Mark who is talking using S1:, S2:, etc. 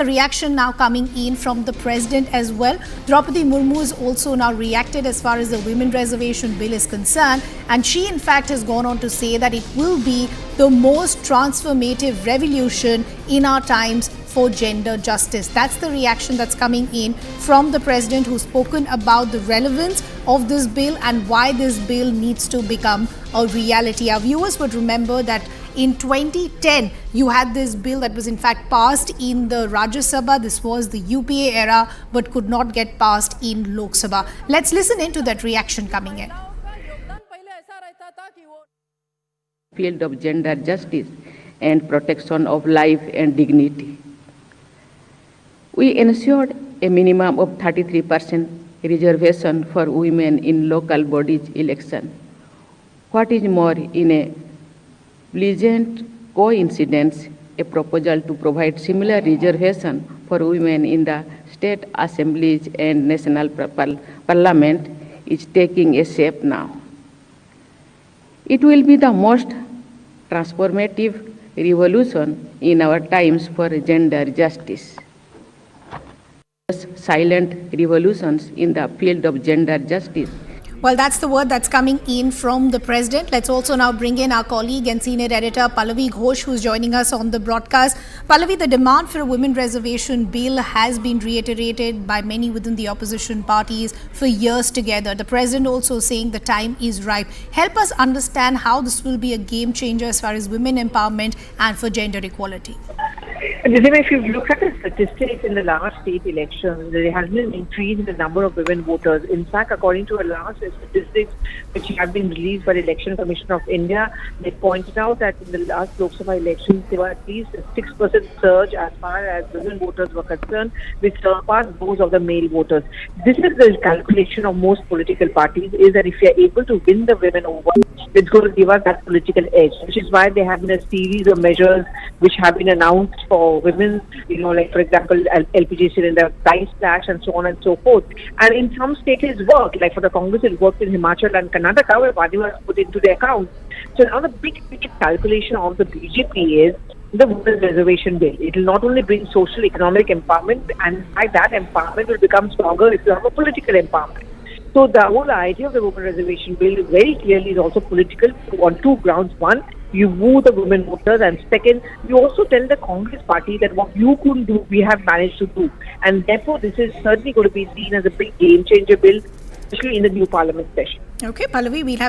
S1: Reaction now coming in from the president as well. Droupadi Murmu has also now reacted as far as the women reservation bill is concerned, and she in fact has gone on to say that it will be the most transformative revolution in our times for gender justice. That's the reaction that's coming in from the president, who's spoken about the relevance of this bill and why this bill needs to become a reality. Our viewers would remember that in 2010, you had this bill that was in fact passed in the Rajya Sabha. This was the UPA era, but could not get passed in Lok Sabha. Let's listen into that reaction coming in.
S2: Field of gender justice and protection of life and dignity. We ensured a minimum of 33% reservation for women in local bodies election. What is more, in a pleasant coincidence, a proposal to provide similar reservation for women in the state assemblies and national parliament is taking a shape now. It will be the most transformative revolution in our times for gender justice. Silent revolutions in the field of gender justice.
S1: Well, that's the word that's coming in from the president. Let's also now bring in our colleague and senior editor Pallavi Ghosh, who's joining us on the broadcast. Pallavi, the demand for a women reservation bill has been reiterated by many within the opposition parties for years together. The president also saying the time is ripe. Help us understand how this will be a game changer as far as women empowerment and for gender equality.
S3: If you look at the statistics in the last state elections, there has been an increase in the number of women voters. In fact, according to a last statistics which have been released by the Election Commission of India, they pointed out that in the last Lok Sabha elections, there were at least a 6% surge as far as women voters were concerned, which surpassed those of the male voters. This is the calculation of most political parties, is that if you are able to win the women over, it's going to give us that political edge, which is why there have been a series of measures which have been announced for women, like for example, LPG cylinder price slash and so on and so forth. And in some states it's worked, like for the Congress it worked in Himachal and Karnataka, where money was put into the account. So now the big calculation of the BJP is the women's reservation bill. It will not only bring social economic empowerment, and by that empowerment will become stronger if you have a political empowerment. So the whole idea of the women reservation bill very clearly is also political on two grounds. One, you woo the women voters, and second, you also tell the Congress party that what you couldn't do, we have managed to do. And therefore, this is certainly going to be seen as a big game changer bill, especially in the new parliament session.
S1: Okay, Pallavi, we'll have